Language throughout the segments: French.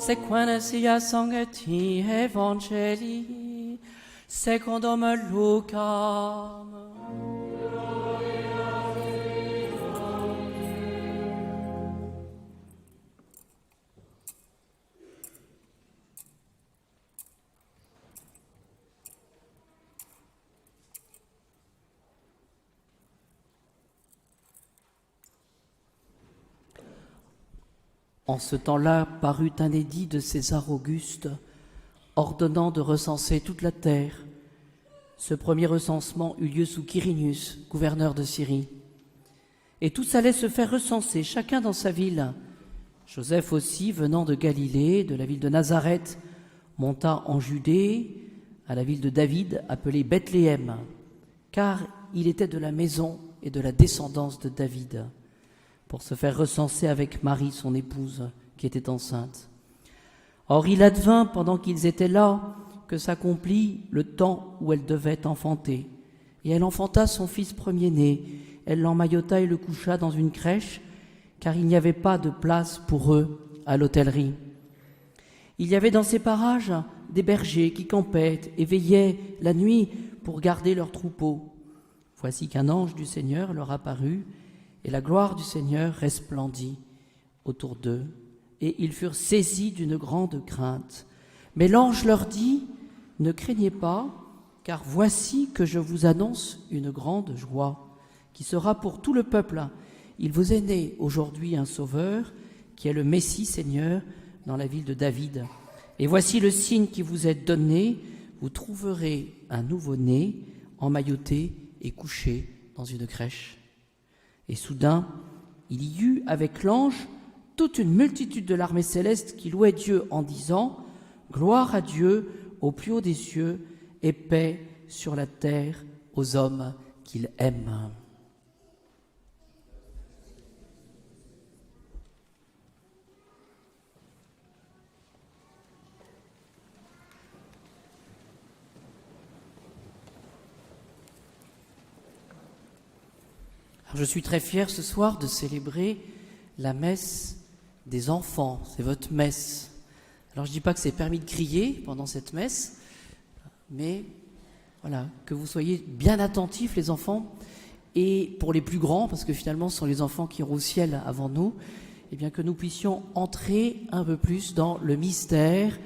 Sequene sia sangeti Evangeli secundum Lucam. En ce temps-là parut un édit de César Auguste ordonnant de recenser toute la terre. Ce premier recensement eut lieu sous Quirinius, gouverneur de Syrie. Et tous allaient se faire recenser, chacun dans sa ville. Joseph aussi, venant de Galilée, de la ville de Nazareth, monta en Judée, à la ville de David, appelée Bethléem, car il était de la maison et de la descendance de David, pour se faire recenser avec Marie, son épouse, qui était enceinte. Or il advint, pendant qu'ils étaient là, que s'accomplit le temps où elle devait enfanter. Et elle enfanta son fils premier-né. Elle l'emmaillota et le coucha dans une crèche, car il n'y avait pas de place pour eux à l'hôtellerie. Il y avait dans ces parages des bergers qui campaient et veillaient la nuit pour garder leurs troupeaux. Voici qu'un ange du Seigneur leur apparut, et la gloire du Seigneur resplendit autour d'eux, et ils furent saisis d'une grande crainte. Mais l'ange leur dit : « Ne craignez pas, car voici que je vous annonce une grande joie, qui sera pour tout le peuple. Il vous est né aujourd'hui un Sauveur, qui est le Messie Seigneur, dans la ville de David. Et voici le signe qui vous est donné, vous trouverez un nouveau-né, emmailloté et couché dans une crèche. » Et soudain, il y eut avec l'ange toute une multitude de l'armée céleste qui louait Dieu en disant : « Gloire à Dieu au plus haut des cieux et paix sur la terre aux hommes qu'il aime. » Je suis très fier ce soir de célébrer la messe des enfants. C'est votre messe. Alors je ne dis pas que c'est permis de crier pendant cette messe, mais voilà, que vous soyez bien attentifs les enfants. Et pour les plus grands, parce que finalement ce sont les enfants qui iront au ciel avant nous, eh bien que nous puissions entrer un peu plus dans le mystère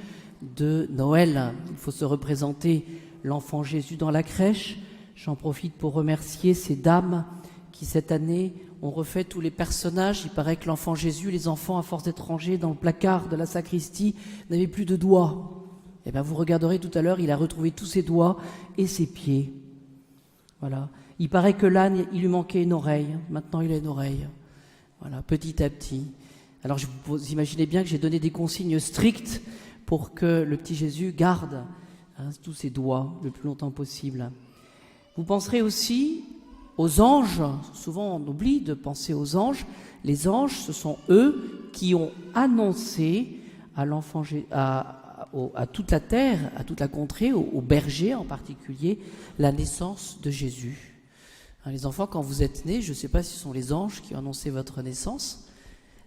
de Noël. Il faut se représenter l'enfant Jésus dans la crèche. J'en profite pour remercier ces dames qui cette année ont refait tous les personnages. Il paraît que l'enfant Jésus, les enfants, à force d'être rangés dans le placard de la sacristie, n'avaient plus de doigts. Eh bien, vous regarderez tout à l'heure, il a retrouvé tous ses doigts et ses pieds. Voilà. Il paraît que l'âne, il lui manquait une oreille. Maintenant, il a une oreille. Voilà, petit à petit. Alors, vous imaginez bien que j'ai donné des consignes strictes pour que le petit Jésus garde tous ses doigts le plus longtemps possible. Vous penserez aussi aux anges. Souvent on oublie de penser aux anges. Les anges, ce sont eux qui ont annoncé à l'enfant, à toute la terre, à toute la contrée, aux bergers en particulier, la naissance de Jésus. Les enfants, quand vous êtes nés, je ne sais pas si ce sont les anges qui ont annoncé votre naissance,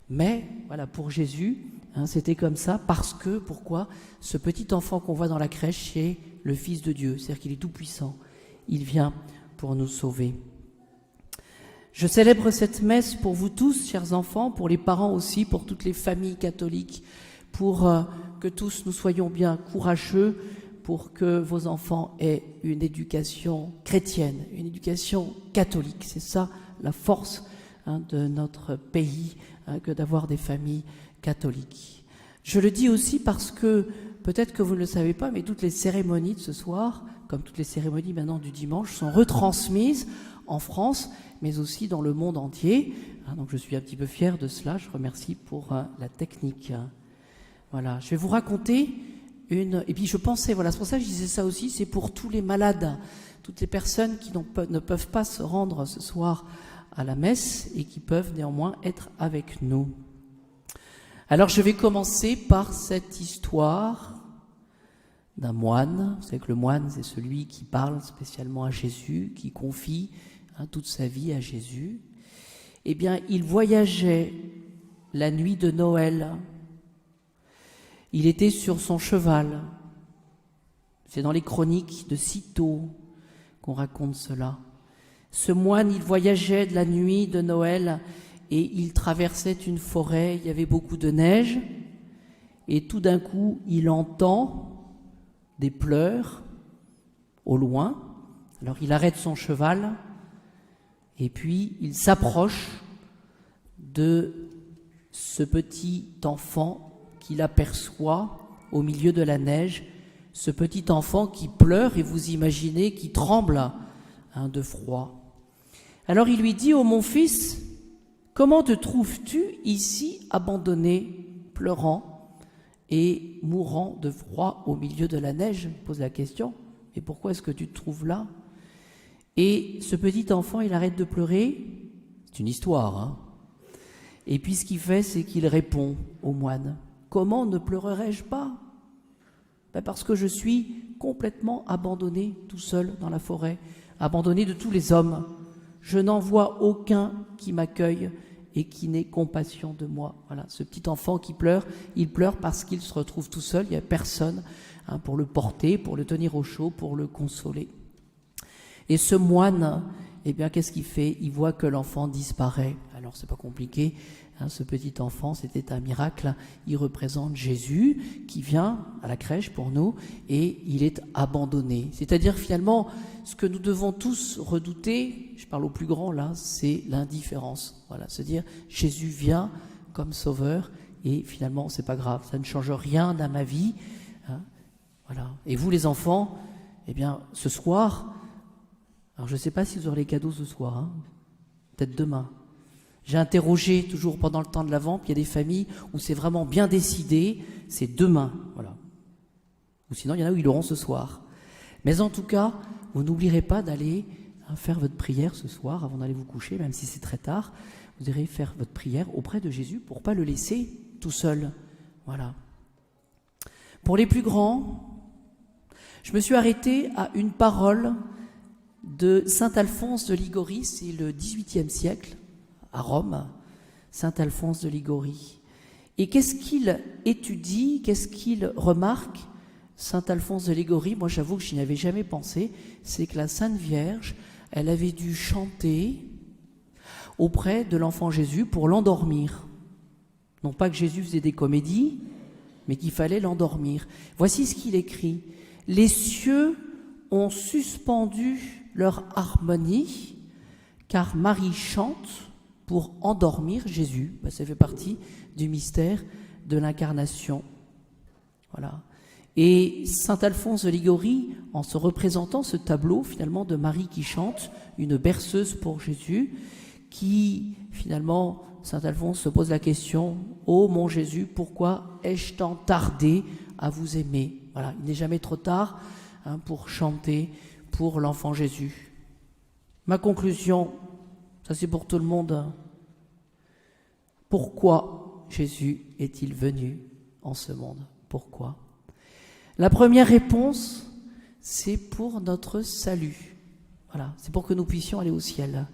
mais voilà, pour Jésus, c'était comme ça, parce que, pourquoi ? Ce petit enfant qu'on voit dans la crèche, c'est le Fils de Dieu, c'est-à-dire qu'il est tout puissant. Il vient pour nous sauver. Je célèbre cette messe pour vous tous, chers enfants, pour les parents aussi, pour toutes les familles catholiques, pour que tous nous soyons bien courageux, pour que vos enfants aient une éducation chrétienne, une éducation catholique. C'est ça la force de notre pays, que d'avoir des familles catholiques. Je le dis aussi parce que, peut-être que vous ne le savez pas, mais toutes les cérémonies de ce soir, comme toutes les cérémonies maintenant du dimanche, sont retransmises en France, mais aussi dans le monde entier. Donc je suis un petit peu fier de cela, je remercie pour la technique. Voilà, je vais vous raconter et puis je pensais, voilà, c'est pour ça que je disais ça aussi, c'est pour tous les malades, toutes les personnes qui ne peuvent pas se rendre ce soir à la messe et qui peuvent néanmoins être avec nous. Alors je vais commencer par cette histoire d'un moine. Vous savez que le moine, c'est celui qui parle spécialement à Jésus, qui confie toute sa vie à Jésus. Eh bien, il voyageait la nuit de Noël. Il était sur son cheval. C'est dans les chroniques de Cîteaux qu'on raconte cela. Ce moine, il voyageait de la nuit de Noël et il traversait une forêt, il y avait beaucoup de neige, et tout d'un coup, il entend des pleurs au loin. Alors il arrête son cheval et puis il s'approche de ce petit enfant qu'il aperçoit au milieu de la neige, ce petit enfant qui pleure, et vous imaginez, qui tremble de froid. Alors il lui dit: « Oh mon fils, comment te trouves-tu ici abandonné, pleurant et mourant de froid au milieu de la neige ?» Il pose la question. « Et pourquoi est-ce que tu te trouves là ?» Et ce petit enfant, il arrête de pleurer. C'est une histoire, hein. Et puis ce qu'il fait, c'est qu'il répond au moine: « Comment ne pleurerais-je pas ? Parce que je suis complètement abandonné tout seul dans la forêt, abandonné de tous les hommes. Je n'en vois aucun qui m'accueille et qui n'ait compassion de moi. » Voilà, ce petit enfant qui pleure, il pleure parce qu'il se retrouve tout seul, il n'y a personne pour le porter, pour le tenir au chaud, pour le consoler. Et ce moine, eh bien, qu'est-ce qu'il fait ? Il voit que l'enfant disparaît. Alors, c'est pas compliqué, ce petit enfant, c'était un miracle. Il représente Jésus qui vient à la crèche pour nous et il est abandonné. C'est-à-dire, finalement, ce que nous devons tous redouter, je parle aux plus grands là, c'est l'indifférence. Voilà, se dire, Jésus vient comme sauveur et finalement, c'est pas grave, ça ne change rien dans ma vie. Voilà. Et vous, les enfants, eh bien, ce soir, alors je ne sais pas si vous aurez les cadeaux ce soir, peut-être demain. J'ai interrogé toujours pendant le temps de l'Avent, puis il y a des familles où c'est vraiment bien décidé, c'est demain, voilà. Ou sinon, il y en a où ils l'auront ce soir. Mais en tout cas, vous n'oublierez pas d'aller faire votre prière ce soir avant d'aller vous coucher, même si c'est très tard. Vous irez faire votre prière auprès de Jésus pour ne pas le laisser tout seul. Voilà. Pour les plus grands, je me suis arrêté à une parole de saint Alphonse de Liguori, c'est le XVIIIe siècle, à Rome, saint Alphonse de Liguori. Et qu'est-ce qu'il étudie, qu'est-ce qu'il remarque, saint Alphonse de Liguori? Moi, j'avoue que je n'y avais jamais pensé. C'est que la Sainte Vierge, elle avait dû chanter auprès de l'enfant Jésus pour l'endormir. Non pas que Jésus faisait des comédies, mais qu'il fallait l'endormir. Voici ce qu'il écrit. « Les cieux ont suspendu leur harmonie, car Marie chante pour endormir Jésus. » Ça fait partie du mystère de l'incarnation. Voilà. Et saint Alphonse de Liguori, en se représentant ce tableau finalement de Marie qui chante, une berceuse pour Jésus, qui finalement, saint Alphonse se pose la question: « Ô mon Jésus, pourquoi ai-je tant tardé à vous aimer ?» Voilà, il n'est jamais trop tard pour chanter pour l'enfant Jésus. Ma conclusion, ça c'est pour tout le monde. Pourquoi Jésus est-il venu en ce monde ? Pourquoi ? La première réponse, c'est pour notre salut. Voilà, c'est pour que nous puissions aller au ciel.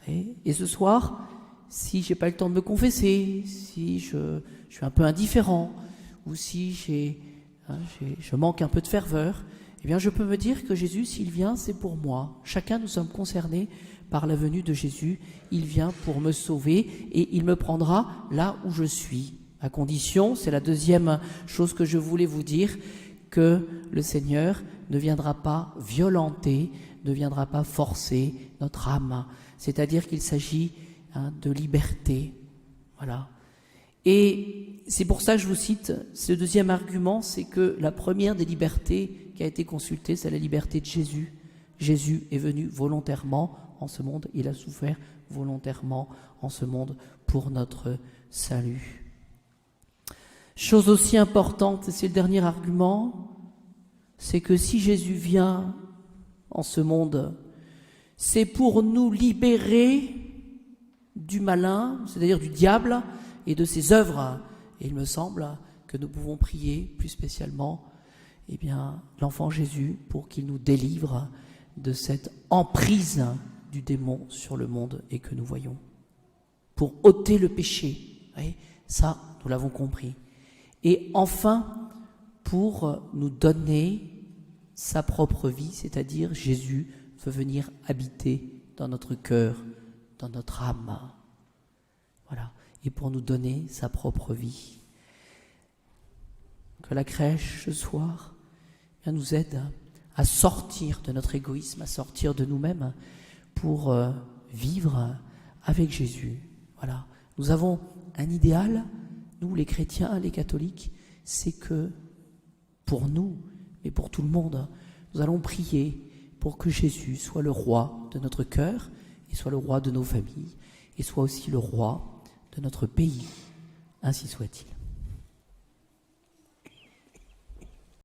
Et ce soir, si je n'ai pas le temps de me confesser, si je suis un peu indifférent, ou si je manque un peu de ferveur, eh bien je peux me dire que Jésus, s'il vient, c'est pour moi. Chacun, nous sommes concernés par la venue de Jésus. Il vient pour me sauver et il me prendra là où je suis. À condition, c'est la deuxième chose que je voulais vous dire, que le Seigneur ne viendra pas violenter, ne viendra pas forcer notre âme. C'est-à-dire qu'il s'agit de liberté. Voilà. Et c'est pour ça que je vous cite ce deuxième argument, c'est que la première des libertés qui a été consultée, c'est la liberté de Jésus. Jésus est venu volontairement en ce monde, il a souffert volontairement en ce monde pour notre salut. Chose aussi importante, et c'est le dernier argument, c'est que si Jésus vient en ce monde, c'est pour nous libérer du malin, c'est-à-dire du diable et de ses œuvres. Et il me semble que nous pouvons prier plus spécialement l'enfant Jésus pour qu'il nous délivre de cette emprise du démon sur le monde et que nous voyons. Pour ôter le péché. Ça, nous l'avons compris. Et enfin, pour nous donner sa propre vie, c'est-à-dire Jésus veut venir habiter dans notre cœur, dans notre âme. Voilà. Et pour nous donner sa propre vie. Que la crèche ce soir nous aide à sortir de notre égoïsme, à sortir de nous-mêmes pour vivre avec Jésus. Voilà. Nous avons un idéal, nous les chrétiens, les catholiques, c'est que pour nous, mais pour tout le monde, nous allons prier pour que Jésus soit le roi de notre cœur et soit le roi de nos familles et soit aussi le roi de notre pays. Ainsi soit-il.